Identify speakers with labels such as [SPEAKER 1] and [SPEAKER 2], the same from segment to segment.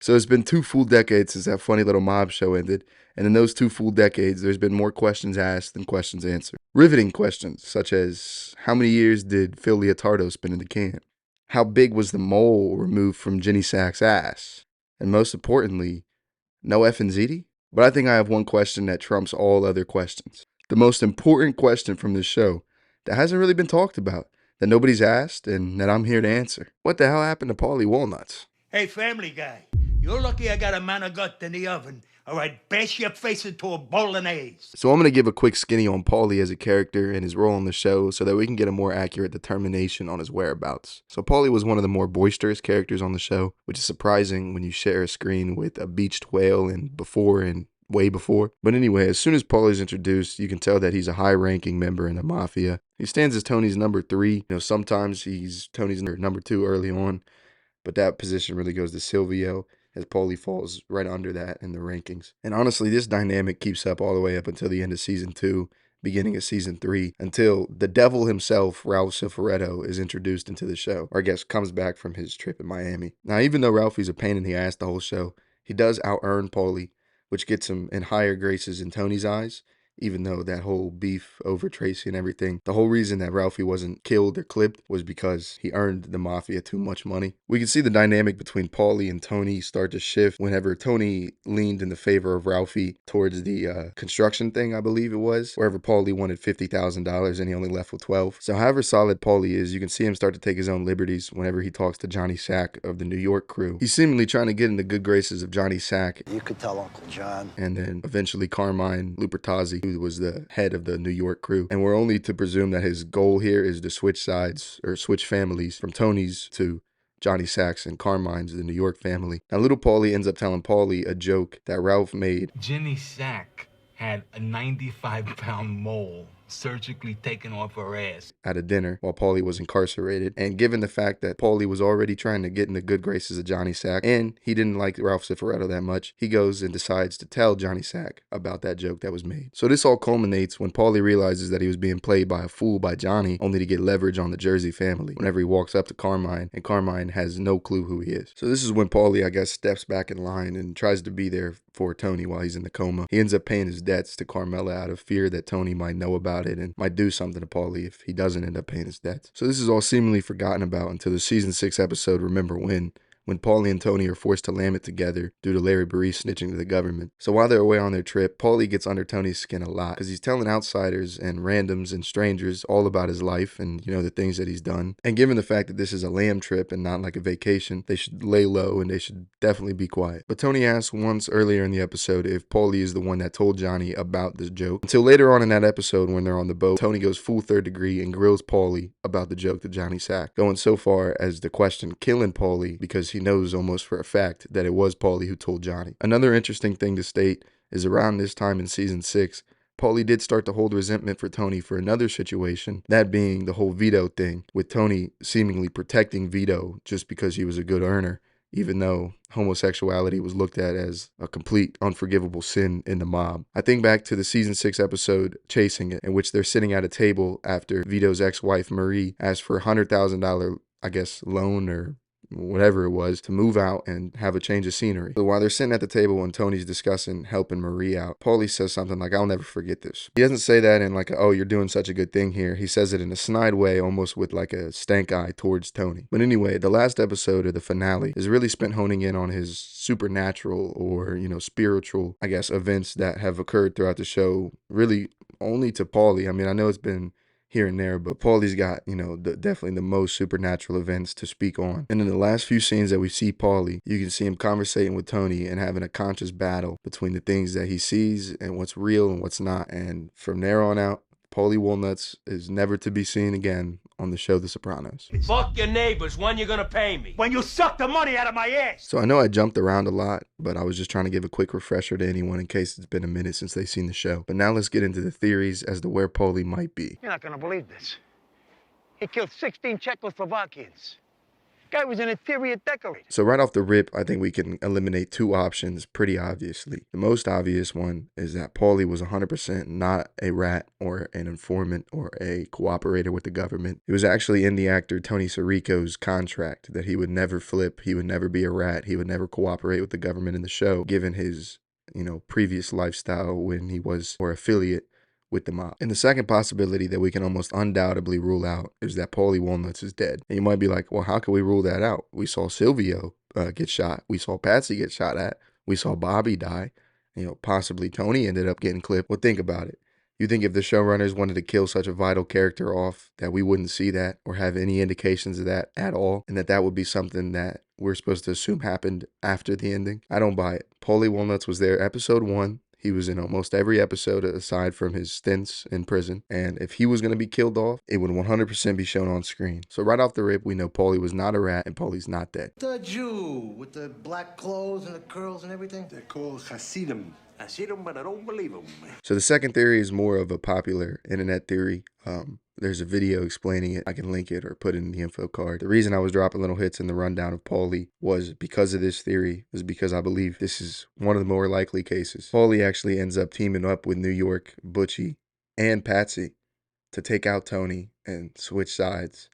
[SPEAKER 1] So it's been 2 full decades since that funny little mob show ended, and in those 2 full decades, there's been more questions asked than questions answered. Riveting questions, such as, how many years did Phil Leotardo spend in the can? How big was the mole removed from Ginny Sack's ass? And most importantly, no effing ziti? But I think I have one question that trumps all other questions. The most important question from this show that hasn't really been talked about, that nobody's asked, and that I'm here to answer. What the hell happened to Paulie Walnuts?
[SPEAKER 2] Hey, Family Guy, you're lucky I got a man of gut in the oven, or I'd bash your face into a bolognese.
[SPEAKER 1] So I'm going to give a quick skinny on Paulie as a character and his role in the show so that we can get a more accurate determination on his whereabouts. So Paulie was one of the more boisterous characters on the show, which is surprising when you share a screen with a beached whale and before and way before. But anyway, as soon as Paulie's introduced, you can tell that he's a high-ranking member in the mafia. He stands as Tony's number 3. Sometimes he's Tony's number 2 early on, but that position really goes to Silvio, as Paulie falls right under that in the rankings. And honestly, this dynamic keeps up all the way up until the end of season 2, beginning of season 3, until the devil himself, Ralph Cifaretto, is introduced into the show, or I guess comes back from his trip in Miami. Now, even though Ralphie's a pain in the ass the whole show, he does out-earn Paulie, which gets him in higher graces in Tony's eyes, even though that whole beef over Tracy and everything, the whole reason that Ralphie wasn't killed or clipped was because he earned the mafia too much money. We can see the dynamic between Paulie and Tony start to shift whenever Tony leaned in the favor of Ralphie towards the construction thing, I believe it was, wherever Paulie wanted $50,000 and he only left with 12. So however solid Paulie is, you can see him start to take his own liberties whenever he talks to Johnny Sack of the New York crew. He's seemingly trying to get in the good graces of Johnny Sack.
[SPEAKER 3] You could tell Uncle John.
[SPEAKER 1] And then eventually Carmine Lupertazzi, who was the head of the New York crew. And we're only to presume that his goal here is to switch sides or switch families from Tony's to Johnny Sack's and Carmine's, the New York family. Now, little Paulie ends up telling Paulie a joke that Ralph made.
[SPEAKER 4] Ginny Sack had a 95-pound mole surgically taken off her ass
[SPEAKER 1] At a dinner while Paulie was incarcerated. And given the fact that Paulie was already trying to get in the good graces of Johnny Sack, and he didn't like Ralph Cifaretto that much, he goes and decides to tell Johnny Sack about that joke that was made. So this all culminates when Paulie realizes that he was being played by a fool by Johnny, only to get leverage on the Jersey family whenever he walks up to Carmine, and Carmine has no clue who he is. So this is when Paulie, I guess, steps back in line and tries to be there for Tony while he's in the coma. He ends up paying his debts to Carmela out of fear that Tony might know about it and might do something to Paulie if he doesn't end up paying his debts. So this is all seemingly forgotten about until the season 6 episode Remember when Paulie and Tony are forced to lam it together due to Larry Burris snitching to the government. So while they're away on their trip, Paulie gets under Tony's skin a lot because he's telling outsiders and randoms and strangers all about his life and, the things that he's done. And given the fact that this is a lamb trip and not like a vacation, they should lay low and they should definitely be quiet. But Tony asks once earlier in the episode if Paulie is the one that told Johnny about this joke. Until later on in that episode when they're on the boat, Tony goes full third degree and grills Paulie about the joke to Johnny Sack, going so far as to question killing Paulie because he knows almost for a fact that it was Paulie who told Johnny. Another interesting thing to state is around this time in season 6, Paulie did start to hold resentment for Tony for another situation, that being the whole Vito thing, with Tony seemingly protecting Vito just because he was a good earner, even though homosexuality was looked at as a complete unforgivable sin in the mob. I think back to the season 6 episode Chasing It, in which they're sitting at a table after Vito's ex-wife Marie asked for a $100,000, I guess, loan or whatever it was, to move out and have a change of scenery. So while they're sitting at the table and Tony's discussing helping Marie out, Paulie says something like, "I'll never forget this." He doesn't say that in like, "Oh, you're doing such a good thing here." He says it in a snide way, almost with like a stank eye towards Tony. But anyway, the last episode of the finale is really spent honing in on his supernatural or, spiritual, I guess, events that have occurred throughout the show, really only to Paulie. I mean, I know it's been here and there, but Paulie's got, definitely the most supernatural events to speak on. And in the last few scenes that we see Paulie, you can see him conversating with Tony and having a conscious battle between the things that he sees and what's real and what's not. And from there on out, Paulie Walnuts is never to be seen again on the show The Sopranos.
[SPEAKER 5] Fuck your neighbors. When you gonna pay me?
[SPEAKER 2] When you suck the money out of my ass!
[SPEAKER 1] So I know I jumped around a lot, but I was just trying to give a quick refresher to anyone in case it's been a minute since they've seen the show. But now let's get into the theories as to where Paulie might be.
[SPEAKER 3] You're not gonna believe this. He killed 16 Czechoslovakians.
[SPEAKER 2] Guy was an interior decorator.
[SPEAKER 1] So right off the rip, I think we can eliminate two options pretty obviously. The most obvious one is that Paulie was 100% not a rat or an informant or a cooperator with the government. It was actually in the actor Tony Sirico's contract that he would never flip, he would never be a rat, he would never cooperate with the government in the show, given his, previous lifestyle when he was or affiliate with the mob. And the second possibility that we can almost undoubtedly rule out is that Paulie Walnuts is dead. And you might be like, well, how can we rule that out? We saw Silvio get shot. We saw Patsy get shot at. We saw Bobby die. Possibly Tony ended up getting clipped. Well, think about it. You think if the showrunners wanted to kill such a vital character off that we wouldn't see that or have any indications of that at all, and that would be something that we're supposed to assume happened after the ending? I don't buy it. Paulie Walnuts was there episode 1. He was in almost every episode aside from his stints in prison. And if he was going to be killed off, it would 100% be shown on screen. So right off the rip, we know Paulie was not a rat and Paulie's not dead.
[SPEAKER 3] The Jew with the black clothes and the curls and everything?
[SPEAKER 6] They're called Hasidim.
[SPEAKER 2] Hasidim, but I don't believe him.
[SPEAKER 1] So the second theory is more of a popular internet theory. There's a video explaining it. I can link it or put it in the info card. The reason I was dropping little hits in the rundown of Paulie was because of this theory, is because I believe this is one of the more likely cases. Paulie actually ends up teaming up with New York, Butchie, and Patsy to take out Tony and switch sides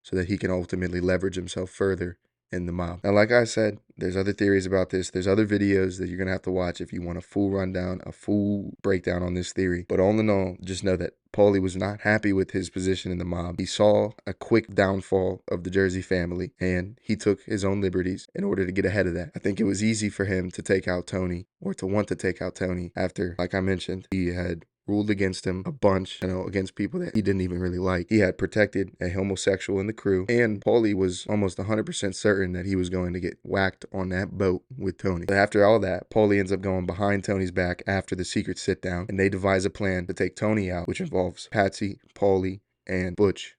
[SPEAKER 1] so that he can ultimately leverage himself further in the mob. Now, like I said, there's other theories about this. There's other videos that you're going to have to watch if you want a full rundown, a full breakdown on this theory. But all in all, just know that Paulie was not happy with his position in the mob. He saw a quick downfall of the Jersey family, and he took his own liberties in order to get ahead of that. I think it was easy for him to take out Tony, or to want to take out Tony, after, like I mentioned, he had ruled against him a bunch, against people that he didn't even really like. He had protected a homosexual in the crew, and Paulie was almost 100% certain that he was going to get whacked on that boat with Tony. But after all that, Paulie ends up going behind Tony's back after the secret sit down, and they devise a plan to take Tony out, which involves Patsy, Paulie, and Butchie.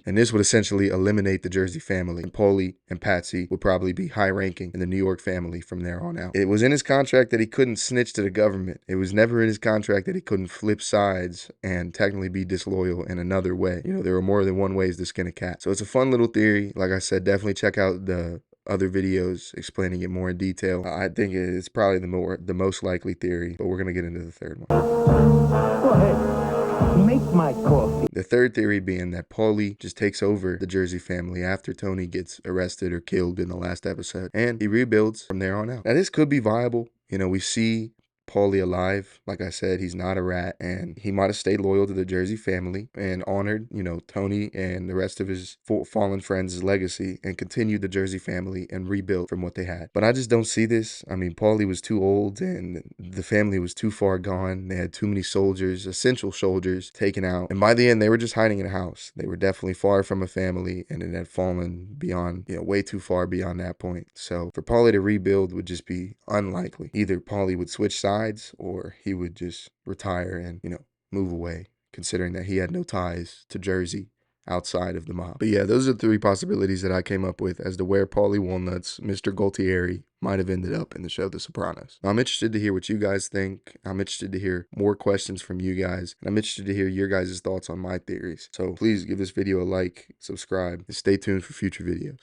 [SPEAKER 1] And this would essentially eliminate the Jersey family. And Paulie and Patsy would probably be high ranking in the New York family from there on out. It was in his contract that he couldn't snitch to the government. It was never in his contract that he couldn't flip sides and technically be disloyal in another way. There were more than one ways to skin a cat. So it's a fun little theory. Like I said, definitely check out the other videos explaining it more in detail. I think it's probably the most likely theory, but we're going to get into the third one.
[SPEAKER 2] Go ahead. Make my coffee.
[SPEAKER 1] The third theory being that Paulie just takes over the Jersey family after Tony gets arrested or killed in the last episode, and he rebuilds from there on out. Now, this could be viable. We see Paulie alive. Like I said, he's not a rat, and he might have stayed loyal to the Jersey family and honored, Tony and the rest of his fallen friends' legacy and continued the Jersey family and rebuilt from what they had. But I just don't see this. I mean, Paulie was too old and the family was too far gone. They had too many soldiers, essential soldiers, taken out. And by the end, they were just hiding in a house. They were definitely far from a family, and it had fallen beyond, way too far beyond that point. So for Paulie to rebuild would just be unlikely. Either Paulie would switch sides, or he would just retire and, move away, considering that he had no ties to Jersey outside of the mob. But yeah, those are the three possibilities that I came up with as to where Paulie Walnuts, Mr. Gualtieri, might have ended up in the show The Sopranos. Now, I'm interested to hear what you guys think. I'm interested to hear more questions from you guys, and I'm interested to hear your guys' thoughts on my theories. So please give this video a like, subscribe, and stay tuned for future videos.